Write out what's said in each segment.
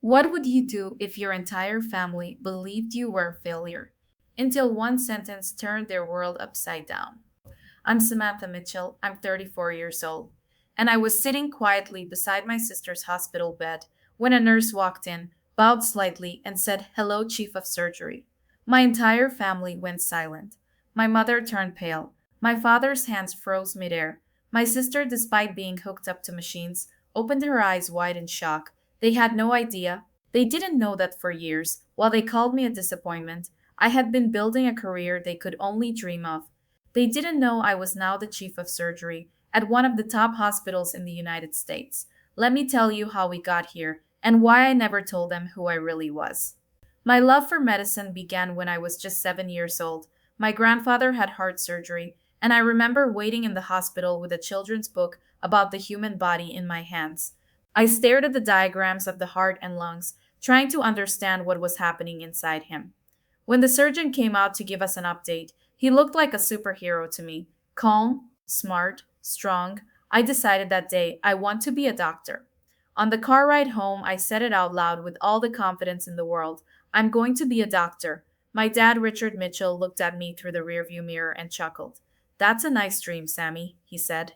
What would you do if your entire family believed you were a failure? Until one sentence turned their world upside down. I'm Samantha Mitchell. I'm 34 years old. And I was sitting quietly beside my sister's hospital bed when a nurse walked in, bowed slightly, and said, "Hello, Chief of Surgery." My entire family went silent. My mother turned pale. My father's hands froze midair. My sister, despite being hooked up to machines, opened her eyes wide in shock. They had no idea. They didn't know that for years, while they called me a disappointment, I had been building a career they could only dream of. They didn't know I was now the chief of surgery at one of the top hospitals in the United States. Let me tell you how we got here and why I never told them who I really was. My love for medicine began when I was just 7 years old. My grandfather had heart surgery, and I remember waiting in the hospital with a children's book about the human body in my hands. I stared at the diagrams of the heart and lungs, trying to understand what was happening inside him. When the surgeon came out to give us an update, he looked like a superhero to me. Calm, smart, strong. I decided that day I want to be a doctor. On the car ride home, I said it out loud with all the confidence in the world. I'm going to be a doctor. My dad, Richard Mitchell, looked at me through the rearview mirror and chuckled. "That's a nice dream, Sammy," he said.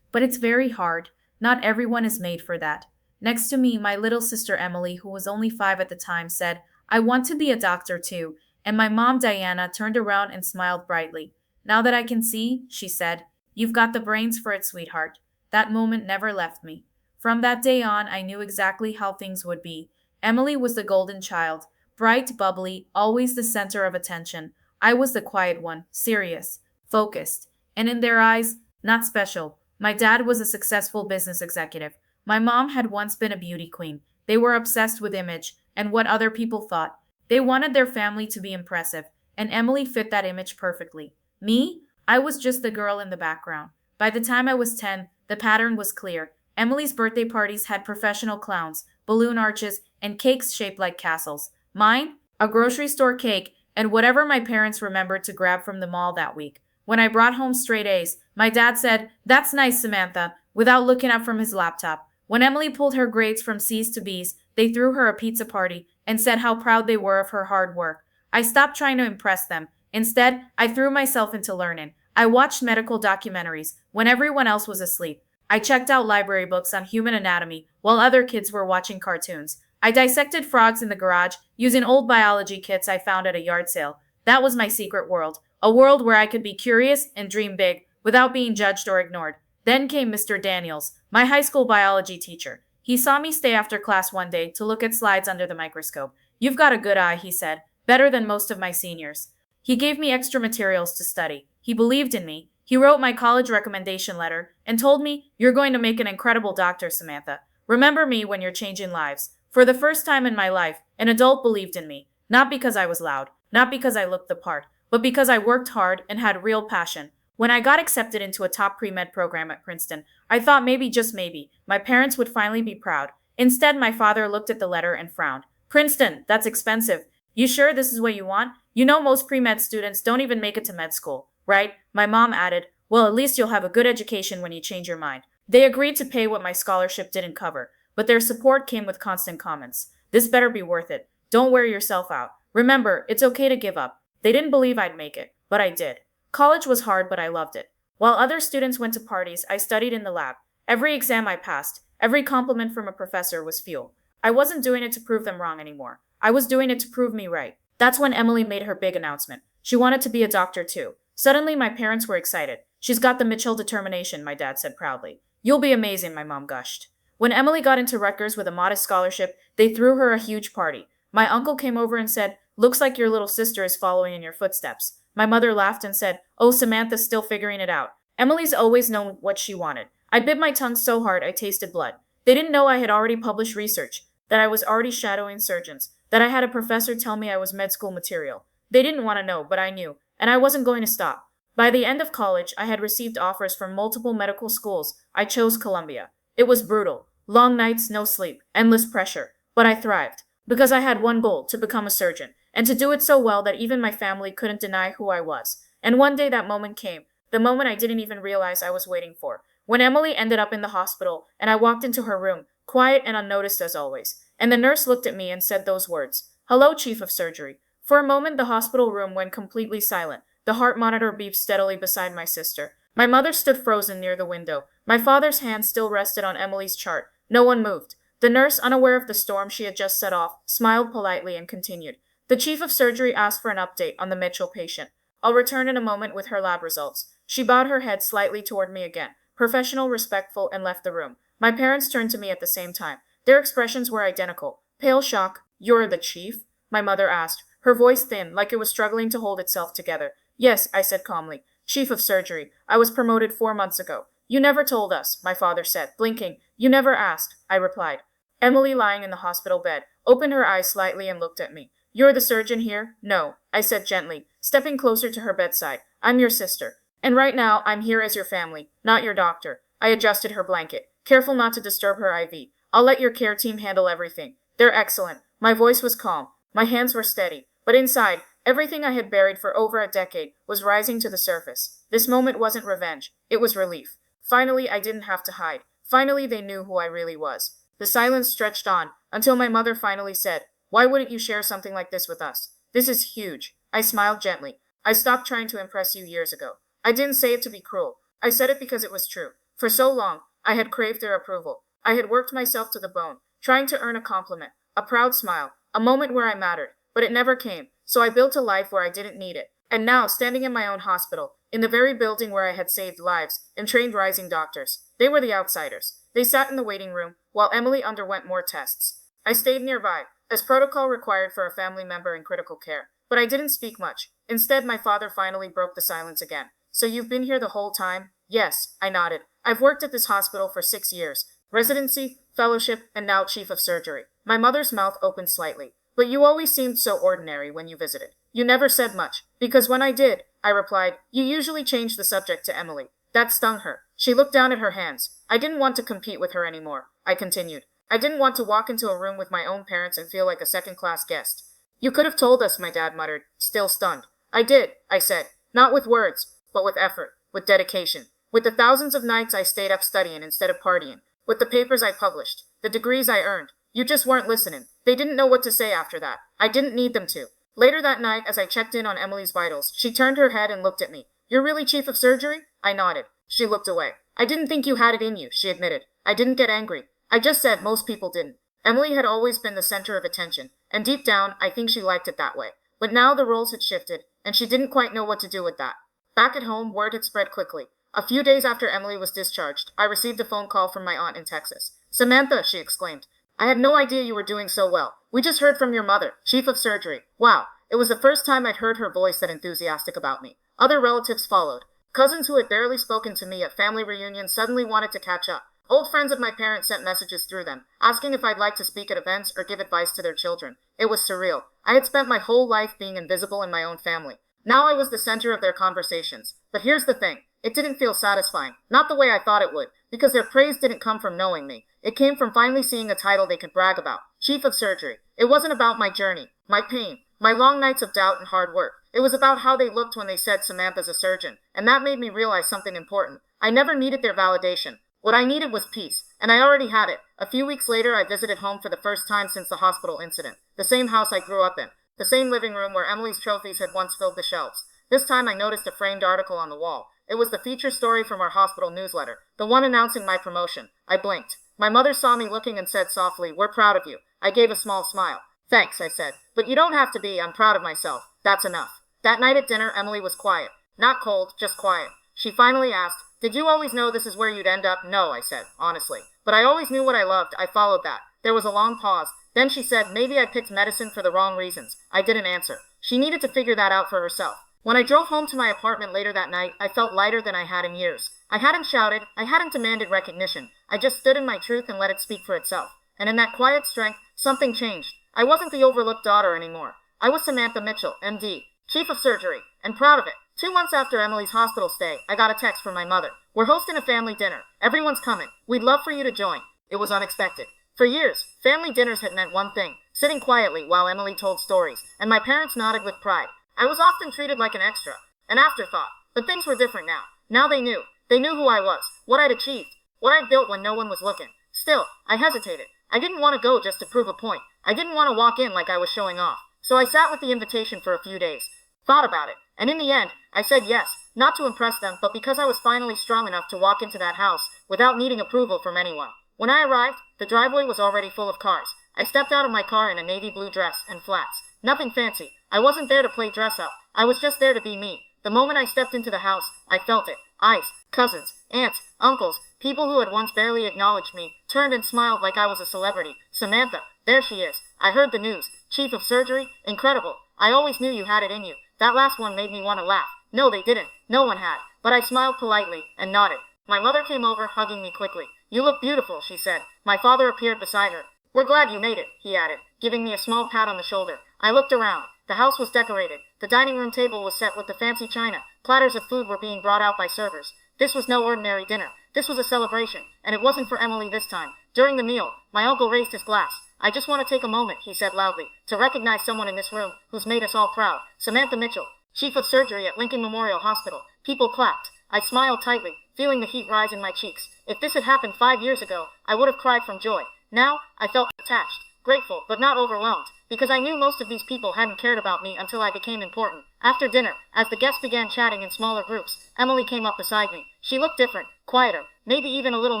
"But it's very hard. Not everyone is made for that." Next to me, my little sister Emily, who was only 5 at the time, said, "I want to be a doctor too." And my mom, Diana, turned around and smiled brightly. "Now that I can see," she said, "you've got the brains for it, sweetheart." That moment never left me. From that day on, I knew exactly how things would be. Emily was the golden child, bright, bubbly, always the center of attention. I was the quiet one, serious, focused, and in their eyes, not special. My dad was a successful business executive. My mom had once been a beauty queen. They were obsessed with image and what other people thought. They wanted their family to be impressive, and Emily fit that image perfectly. Me? I was just the girl in the background. By the time I was 10, the pattern was clear. Emily's birthday parties had professional clowns, balloon arches, and cakes shaped like castles. Mine? A grocery store cake and whatever my parents remembered to grab from the mall that week. When I brought home straight A's, my dad said, "That's nice, Samantha," without looking up from his laptop. When Emily pulled her grades from C's to B's, they threw her a pizza party and said how proud they were of her hard work. I stopped trying to impress them. Instead, I threw myself into learning. I watched medical documentaries when everyone else was asleep. I checked out library books on human anatomy while other kids were watching cartoons. I dissected frogs in the garage using old biology kits I found at a yard sale. That was my secret world, a world where I could be curious and dream big without being judged or ignored. Then came Mr. Daniels, my high school biology teacher. He saw me stay after class one day to look at slides under the microscope. "You've got a good eye," he said, "better than most of my seniors." He gave me extra materials to study. He believed in me. He wrote my college recommendation letter and told me, "You're going to make an incredible doctor, Samantha. Remember me when you're changing lives." For the first time in my life, an adult believed in me, not because I was loud, not because I looked the part, but because I worked hard and had real passion. When I got accepted into a top pre-med program at Princeton, I thought maybe, just maybe, my parents would finally be proud. Instead, my father looked at the letter and frowned. "Princeton, that's expensive. You sure this is what you want? You know most pre-med students don't even make it to med school, right?" My mom added, "Well, at least you'll have a good education when you change your mind." They agreed to pay what my scholarship didn't cover, but their support came with constant comments. "This better be worth it. Don't wear yourself out. Remember, it's okay to give up." They didn't believe I'd make it, but I did. College was hard, but I loved it. While other students went to parties, I studied in the lab. Every exam I passed, every compliment from a professor was fuel. I wasn't doing it to prove them wrong anymore. I was doing it to prove me right. That's when Emily made her big announcement. She wanted to be a doctor too. Suddenly, my parents were excited. "She's got the Mitchell determination," my dad said proudly. "You'll be amazing," my mom gushed. When Emily got into Rutgers with a modest scholarship, they threw her a huge party. My uncle came over and said, "Looks like your little sister is following in your footsteps." My mother laughed and said, "Oh, Samantha's still figuring it out." Emily's always known what she wanted. I bit my tongue so hard I tasted blood. They didn't know I had already published research, that I was already shadowing surgeons, that I had a professor tell me I was med school material. They didn't want to know, but I knew, and I wasn't going to stop. By the end of college, I had received offers from multiple medical schools. I chose Columbia. It was brutal. Long nights, no sleep, endless pressure. But I thrived, because I had one goal, to become a surgeon, and to do it so well that even my family couldn't deny who I was. And one day that moment came, the moment I didn't even realize I was waiting for. When Emily ended up in the hospital, and I walked into her room, quiet and unnoticed as always. And the nurse looked at me and said those words. Hello, Chief of Surgery. For a moment, the hospital room went completely silent. The heart monitor beeped steadily beside my sister. My mother stood frozen near the window. My father's hand still rested on Emily's chart. No one moved. The nurse, unaware of the storm she had just set off, smiled politely and continued. The Chief of Surgery asked for an update on the Mitchell patient. I'll return in a moment with her lab results. She bowed her head slightly toward me again, professional, respectful, and left the room. My parents turned to me at the same time. Their expressions were identical. Pale shock. You're the chief? My mother asked, her voice thin, like it was struggling to hold itself together. Yes, I said calmly. Chief of Surgery. I was promoted 4 months ago. You never told us, my father said, blinking. You never asked, I replied. Emily, lying in the hospital bed, opened her eyes slightly and looked at me. You're the surgeon here? No, I said gently, stepping closer to her bedside. I'm your sister. And right now, I'm here as your family, not your doctor. I adjusted her blanket, careful not to disturb her IV. I'll let your care team handle everything. They're excellent. My voice was calm. My hands were steady. But inside, everything I had buried for over a decade was rising to the surface. This moment wasn't revenge. It was relief. Finally, I didn't have to hide. Finally, they knew who I really was. The silence stretched on, until my mother finally said, Why wouldn't you share something like this with us? This is huge. I smiled gently. I stopped trying to impress you years ago. I didn't say it to be cruel. I said it because it was true. For so long, I had craved their approval. I had worked myself to the bone, trying to earn a compliment, a proud smile, a moment where I mattered, but it never came, so I built a life where I didn't need it. And now, standing in my own hospital, in the very building where I had saved lives and trained rising doctors, they were the outsiders. They sat in the waiting room, while Emily underwent more tests. I stayed nearby, as protocol required for a family member in critical care, but I didn't speak much. Instead, my father finally broke the silence again. So you've been here the whole time? Yes, I nodded. I've worked at this hospital for 6 years. Residency, fellowship, and now chief of surgery. My mother's mouth opened slightly. But you always seemed so ordinary when you visited. You never said much, because when I did, I replied, you usually changed the subject to Emily. That stung her. She looked down at her hands. I didn't want to compete with her anymore, I continued. I didn't want to walk into a room with my own parents and feel like a second-class guest. You could have told us, my dad muttered, still stunned. I did, I said, not with words, but with effort, with dedication, with the thousands of nights I stayed up studying instead of partying, with the papers I published, the degrees I earned. You just weren't listening. They didn't know what to say after that. I didn't need them to. Later that night, as I checked in on Emily's vitals, she turned her head and looked at me. You're really chief of surgery? I nodded. She looked away. I didn't think you had it in you, she admitted. I didn't get angry. I just said most people didn't. Emily had always been the center of attention, and deep down, I think she liked it that way. But now the roles had shifted, and she didn't quite know what to do with that. Back at home, word had spread quickly. A few days after Emily was discharged, I received a phone call from my aunt in Texas. Samantha, she exclaimed. I had no idea you were doing so well. We just heard from your mother, chief of surgery. Wow, it was the first time I'd heard her voice that enthusiastic about me. Other relatives followed. Cousins who had barely spoken to me at family reunions suddenly wanted to catch up. Old friends of my parents sent messages through them, asking if I'd like to speak at events or give advice to their children. It was surreal. I had spent my whole life being invisible in my own family. Now I was the center of their conversations. But here's the thing. It didn't feel satisfying. Not the way I thought it would, because their praise didn't come from knowing me. It came from finally seeing a title they could brag about. Chief of Surgery. It wasn't about my journey, my pain, my long nights of doubt and hard work. It was about how they looked when they said Samantha's a surgeon, and that made me realize something important. I never needed their validation. What I needed was peace, and I already had it. A few weeks later, I visited home for the first time since the hospital incident. The same house I grew up in. The same living room where Emily's trophies had once filled the shelves. This time I noticed a framed article on the wall. It was the feature story from our hospital newsletter, the one announcing my promotion. I blinked. My mother saw me looking and said softly, "We're proud of you." I gave a small smile. "Thanks," I said. "But you don't have to be. I'm proud of myself. That's enough." That night at dinner, Emily was quiet. Not cold, just quiet. She finally asked, "Did you always know this is where you'd end up?" "No," I said, honestly. "But I always knew what I loved. I followed that." There was a long pause. Then she said, "Maybe I picked medicine for the wrong reasons." I didn't answer. She needed to figure that out for herself. When I drove home to my apartment later that night, I felt lighter than I had in years. I hadn't shouted. I hadn't demanded recognition. I just stood in my truth and let it speak for itself. And in that quiet strength, something changed. I wasn't the overlooked daughter anymore. I was Samantha Mitchell, MD, chief of surgery, and proud of it. 2 months after Emily's hospital stay, I got a text from my mother. "We're hosting a family dinner. Everyone's coming. We'd love for you to join." It was unexpected. For years, family dinners had meant one thing, sitting quietly while Emily told stories, and my parents nodded with pride. I was often treated like an extra, an afterthought, but things were different now. Now they knew. They knew who I was, what I'd achieved, what I'd built when no one was looking. Still, I hesitated. I didn't want to go just to prove a point. I didn't want to walk in like I was showing off. So I sat with the invitation for a few days. Thought about it. And in the end, I said yes. Not to impress them, but because I was finally strong enough to walk into that house without needing approval from anyone. When I arrived, the driveway was already full of cars. I stepped out of my car in a navy blue dress and flats. Nothing fancy. I wasn't there to play dress up. I was just there to be me. The moment I stepped into the house, I felt it. Eyes, cousins, aunts, uncles, people who had once barely acknowledged me, turned and smiled like I was a celebrity. Samantha, there she is. I heard the news. Chief of surgery? Incredible. I always knew you had it in you. That last one made me want to laugh. No, they didn't. No one had. But I smiled politely and nodded. My mother came over, hugging me quickly. You look beautiful, she said. My father appeared beside her. We're glad you made it, he added, giving me a small pat on the shoulder. I looked around. The house was decorated. The dining room table was set with the fancy china. Platters of food were being brought out by servers. This was no ordinary dinner. This was a celebration, and it wasn't for Emily this time. During the meal, my uncle raised his glass. I just want to take a moment, he said loudly, to recognize someone in this room who's made us all proud. Samantha Mitchell, Chief of Surgery at Lincoln Memorial Hospital. People clapped. I smiled tightly, feeling the heat rise in my cheeks. If this had happened 5 years ago, I would have cried from joy. Now, I felt attached, grateful, but not overwhelmed, because I knew most of these people hadn't cared about me until I became important. After dinner, as the guests began chatting in smaller groups, Emily came up beside me. She looked different, quieter, maybe even a little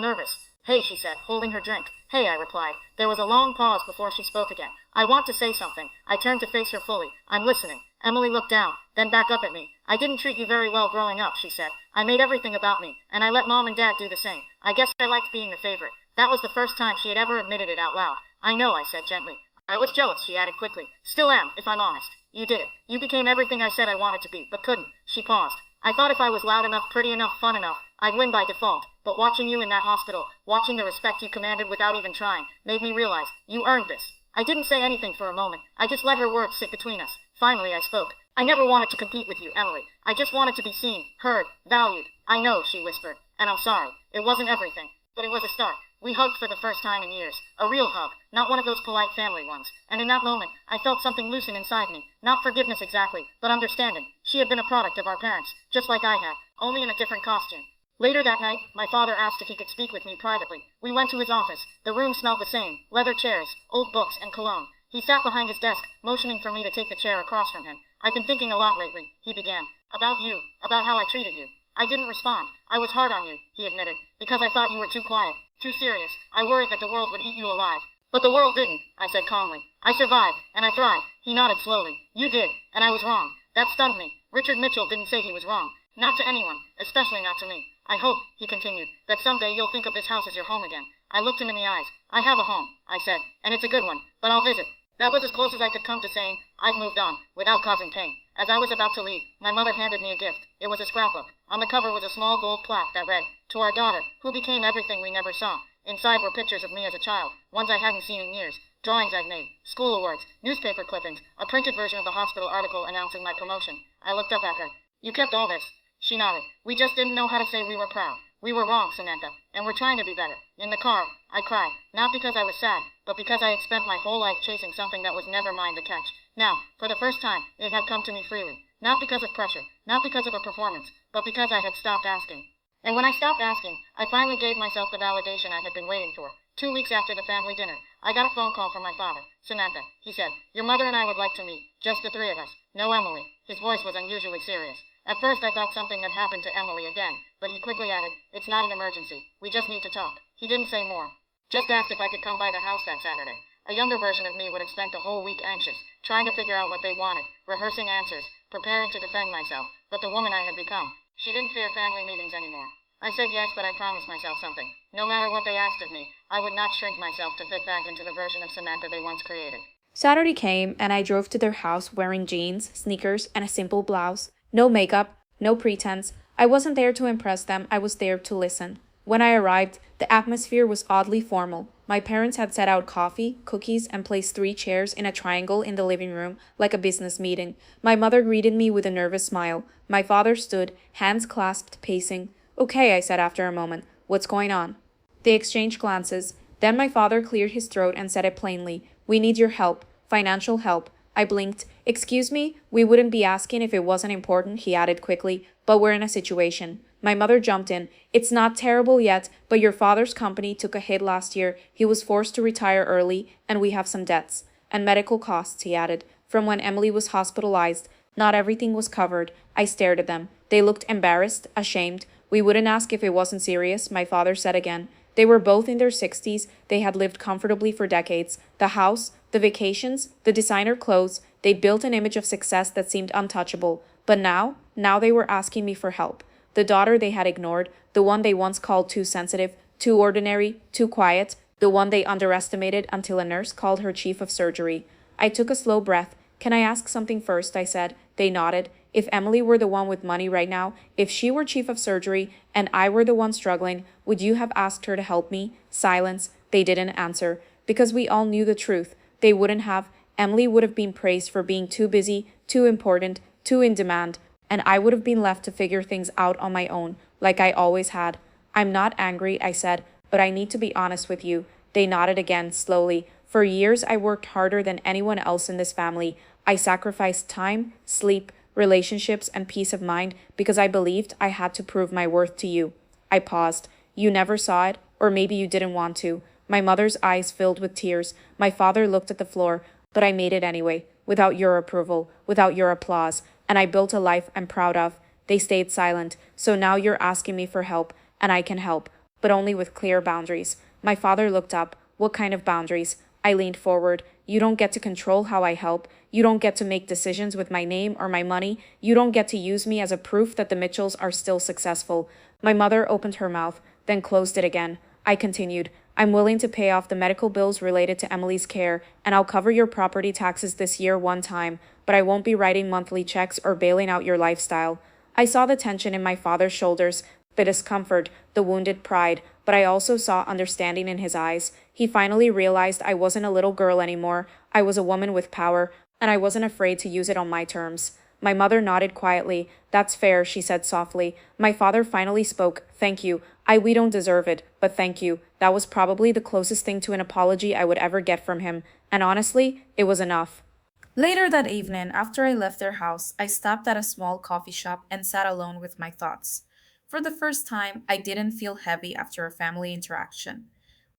nervous. Hey, she said, holding her drink. Hey, I replied. There was a long pause before she spoke again. I want to say something. I turned to face her fully. I'm listening. Emily looked down, then back up at me. I didn't treat you very well growing up, she said. I made everything about me, and I let Mom and Dad do the same. I guess I liked being the favorite. That was the first time she had ever admitted it out loud. I know, I said gently. I was jealous, she added quickly. Still am, if I'm honest. You did it. You became everything I said I wanted to be, but couldn't. She paused. I thought if I was loud enough, pretty enough, fun enough, I'd win by default. But watching you in that hospital, watching the respect you commanded without even trying, made me realize you earned this. I didn't say anything for a moment. I just let her words sit between us. Finally, I spoke. I never wanted to compete with you, Emily. I just wanted to be seen, heard, valued. I know, she whispered, and I'm sorry. It wasn't everything, but it was a start. We hugged for the first time in years. A real hug, not one of those polite family ones. And in that moment, I felt something loosen inside me. Not forgiveness exactly, but understanding. She had been a product of our parents, just like I had, only in a different costume. Later that night, my father asked if he could speak with me privately. We went to his office. The room smelled the same, leather chairs, old books, and cologne. He sat behind his desk, motioning for me to take the chair across from him. I've been thinking a lot lately, he began. About you, about how I treated you. I didn't respond. I was hard on you, he admitted, because I thought you were too quiet, too serious. I worried that the world would eat you alive. But the world didn't, I said calmly. I survived, and I thrived. He nodded slowly. You did, and I was wrong. That stunned me. Richard Mitchell didn't say he was wrong. Not to anyone, especially not to me. I hope, he continued, that someday you'll think of this house as your home again. I looked him in the eyes. I have a home, I said, and it's a good one, but I'll visit. That was as close as I could come to saying, I've moved on, without causing pain. As I was about to leave, my mother handed me a gift. It was a scrapbook. On the cover was a small gold plaque that read, To our daughter, who became everything we never saw. Inside were pictures of me as a child, ones I hadn't seen in years, drawings I'd made, school awards, newspaper clippings, a printed version of the hospital article announcing my promotion. I looked up at her. You kept all this? She nodded. We just didn't know how to say we were proud. We were wrong, Samantha, and we're trying to be better. In the car, I cried, not because I was sad, but because I had spent my whole life chasing something that was never mine to catch. Now, for the first time, it had come to me freely. Not because of pressure, not because of a performance, but because I had stopped asking. And when I stopped asking, I finally gave myself the validation I had been waiting for. 2 weeks after the family dinner, I got a phone call from my father. Samantha, he said, your mother and I would like to meet. Just the three of us. No Emily. His voice was unusually serious. At first I thought something had happened to Emily again, but he quickly added, it's not an emergency. We just need to talk. He didn't say more. Just asked if I could come by the house that Saturday. A younger version of me would have spent the whole week anxious, trying to figure out what they wanted, rehearsing answers, preparing to defend myself. But the woman I had become, she didn't fear family meetings anymore. I said yes, but I promised myself something. No matter what they asked of me, I would not shrink myself to fit back into the version of Samantha they once created. Saturday came, and I drove to their house wearing jeans, sneakers, and a simple blouse. No makeup, no pretense. I wasn't there to impress them, I was there to listen. When I arrived, the atmosphere was oddly formal. My parents had set out coffee, cookies, and placed 3 chairs in a triangle in the living room, like a business meeting. My mother greeted me with a nervous smile. My father stood, hands clasped, pacing. Okay, I said after a moment. What's going on? They exchanged glances. Then my father cleared his throat and said it plainly. We need your help. Financial help. I blinked. Excuse me? We wouldn't be asking if it wasn't important, he added quickly, but we're in a situation. My mother jumped in. It's not terrible yet, but your father's company took a hit last year. He was forced to retire early, and we have some debts. And medical costs, he added, from when Emily was hospitalized. Not everything was covered. I stared at them. They looked embarrassed, ashamed. We wouldn't ask if it wasn't serious, my father said again. They were both in their 60s. They had lived comfortably for decades. The house, the vacations, the designer clothes, they'd built an image of success that seemed untouchable. But now they were asking me for help. The daughter they had ignored, the one they once called too sensitive, too ordinary, too quiet, the one they underestimated until a nurse called her chief of surgery. I took a slow breath. Can I ask something first? I said. They nodded. If Emily were the one with money right now, if she were chief of surgery and I were the one struggling, would you have asked her to help me? Silence. They didn't answer. Because we all knew the truth. They wouldn't have. Emily would have been praised for being too busy, too important, too in demand, and I would have been left to figure things out on my own, like I always had. I'm not angry, I said, but I need to be honest with you. They nodded again, slowly. For years, I worked harder than anyone else in this family. I sacrificed time, sleep, relationships, and peace of mind because I believed I had to prove my worth to you. I paused. You never saw it, or maybe you didn't want to. My mother's eyes filled with tears. My father looked at the floor, but I made it anyway, without your approval, without your applause, and I built a life I'm proud of. They stayed silent, so now you're asking me for help, and I can help, but only with clear boundaries. My father looked up. What kind of boundaries? I leaned forward. You don't get to control how I help. You don't get to make decisions with my name or my money. You don't get to use me as a proof that the Mitchells are still successful. My mother opened her mouth, then closed it again. I continued. I'm willing to pay off the medical bills related to Emily's care, and I'll cover your property taxes this year one time, but I won't be writing monthly checks or bailing out your lifestyle. I saw the tension in my father's shoulders, the discomfort, the wounded pride, but I also saw understanding in his eyes. He finally realized I wasn't a little girl anymore. I was a woman with power, and I wasn't afraid to use it on my terms. My mother nodded quietly. That's fair, she said softly. My father finally spoke. Thank you. We don't deserve it, but thank you. That was probably the closest thing to an apology I would ever get from him, and honestly, it was enough. Later that evening, after I left their house, I stopped at a small coffee shop and sat alone with my thoughts. For the first time, I didn't feel heavy after a family interaction.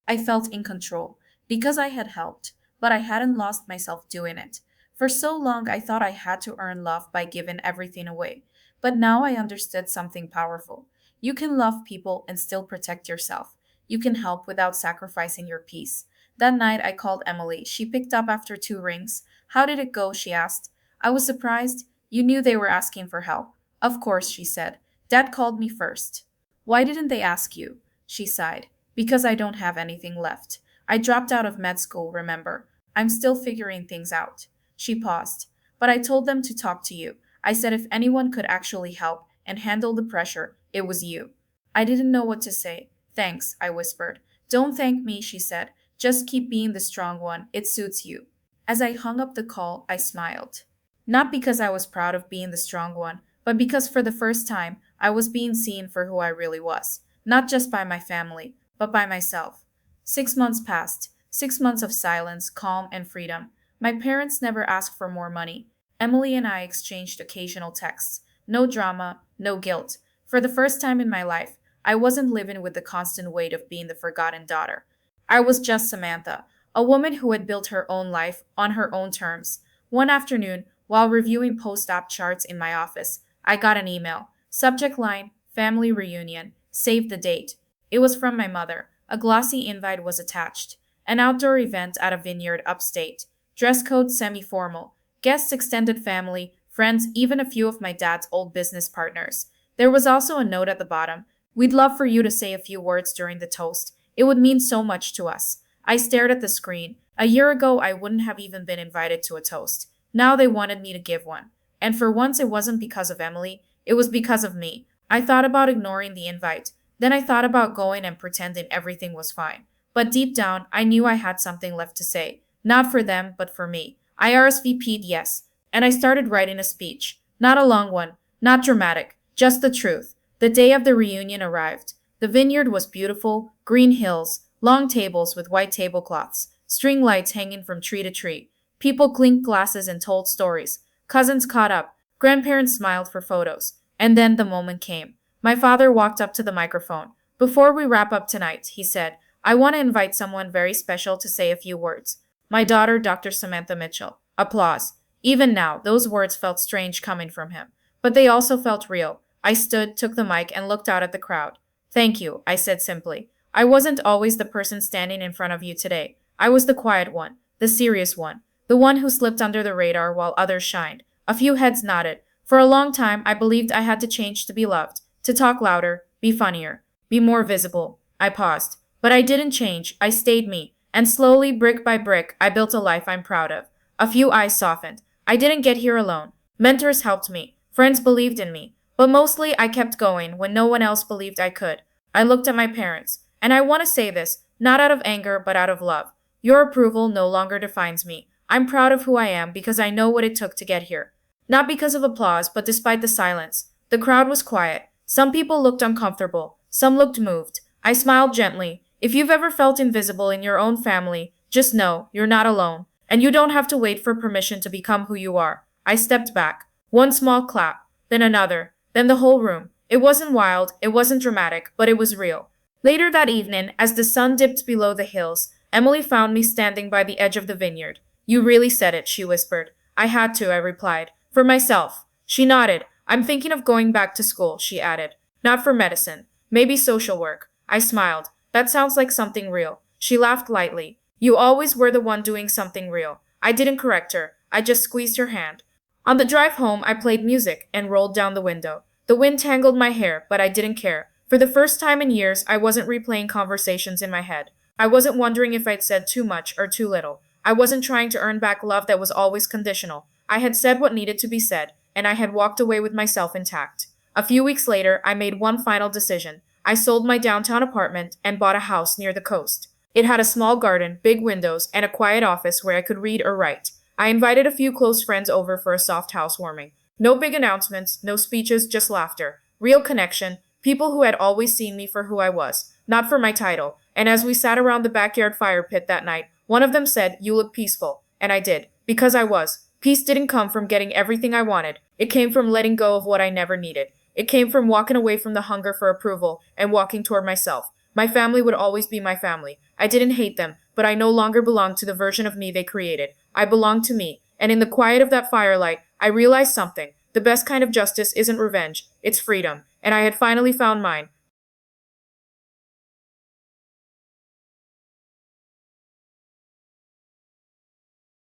I felt in control because I had helped, but I hadn't lost myself doing it. For so long, I thought I had to earn love by giving everything away. But now I understood something powerful. You can love people and still protect yourself. You can help without sacrificing your peace. That night, I called Emily. She picked up after 2 rings. How did it go? She asked. I was surprised. You knew they were asking for help. Of course, she said. Dad called me first. Why didn't they ask you? She sighed. Because I don't have anything left. I dropped out of med school, remember. I'm still figuring things out. She paused. But I told them to talk to you. I said if anyone could actually help and handle the pressure, it was you. I didn't know what to say. Thanks, I whispered. Don't thank me, she said. Just keep being the strong one. It suits you. As I hung up the call, I smiled. Not because I was proud of being the strong one, but because for the first time, I was being seen for who I really was. Not just by my family, but by myself. 6 months passed. 6 months of silence, calm, and freedom. My parents never asked for more money. Emily and I exchanged occasional texts. No drama, no guilt. For the first time in my life, I wasn't living with the constant weight of being the forgotten daughter. I was just Samantha, a woman who had built her own life on her own terms. One afternoon, while reviewing post-op charts in my office, I got an email. Subject line, family reunion. Save the date. It was from my mother. A glossy invite was attached. An outdoor event at a vineyard upstate. Dress code semi-formal. Guests, extended family, friends, even a few of my dad's old business partners. There was also a note at the bottom. We'd love for you to say a few words during the toast. It would mean so much to us. I stared at the screen. A year ago, I wouldn't have even been invited to a toast. Now they wanted me to give one. And for once, it wasn't because of Emily. It was because of me. I thought about ignoring the invite. Then I thought about going and pretending everything was fine. But deep down, I knew I had something left to say. Not for them, but for me. I RSVP'd yes. And I started writing a speech. Not a long one. Not dramatic. Just the truth. The day of the reunion arrived. The vineyard was beautiful, green hills, long tables with white tablecloths, string lights hanging from tree to tree. People clinked glasses and told stories. Cousins caught up. Grandparents smiled for photos. And then the moment came. My father walked up to the microphone. Before we wrap up tonight, he said, I want to invite someone very special to say a few words. My daughter, Dr. Samantha Mitchell. Applause. Even now, those words felt strange coming from him. But they also felt real. I stood, took the mic, and looked out at the crowd. Thank you, I said simply. I wasn't always the person standing in front of you today. I was the quiet one, the serious one, the one who slipped under the radar while others shined. A few heads nodded. For a long time, I believed I had to change to be loved, to talk louder, be funnier, be more visible. I paused. But I didn't change. I stayed me. And slowly, brick by brick, I built a life I'm proud of. A few eyes softened. I didn't get here alone. Mentors helped me. Friends believed in me. But mostly, I kept going when no one else believed I could. I looked at my parents. And I want to say this, not out of anger, but out of love. Your approval no longer defines me. I'm proud of who I am because I know what it took to get here. Not because of applause, but despite the silence. The crowd was quiet. Some people looked uncomfortable. Some looked moved. I smiled gently. If you've ever felt invisible in your own family, just know you're not alone. And you don't have to wait for permission to become who you are. I stepped back. One small clap, then another, then the whole room. It wasn't wild, it wasn't dramatic, but it was real. Later that evening, as the sun dipped below the hills, Emily found me standing by the edge of the vineyard. You really said it, she whispered. I had to, I replied. For myself. She nodded. I'm thinking of going back to school, she added. Not for medicine. Maybe social work. I smiled. That sounds like something real. She laughed lightly. You always were the one doing something real. I didn't correct her. I just squeezed her hand. On the drive home, I played music and rolled down the window. The wind tangled my hair, but I didn't care. For the first time in years, I wasn't replaying conversations in my head. I wasn't wondering if I'd said too much or too little. I wasn't trying to earn back love that was always conditional. I had said what needed to be said, and I had walked away with myself intact. A few weeks later, I made one final decision. I sold my downtown apartment and bought a house near the coast. It had a small garden, big windows, and a quiet office where I could read or write. I invited a few close friends over for a soft housewarming. No big announcements, no speeches, just laughter. Real connection, people who had always seen me for who I was, not for my title. And as we sat around the backyard fire pit that night, one of them said, You look peaceful. And I did, because I was. Peace didn't come from getting everything I wanted. It came from letting go of what I never needed. It came from walking away from the hunger for approval and walking toward myself. My family would always be my family. I didn't hate them, but I no longer belonged to the version of me they created. I belonged to me. And in the quiet of that firelight, I realized something. The best kind of justice isn't revenge, it's freedom. And I had finally found mine.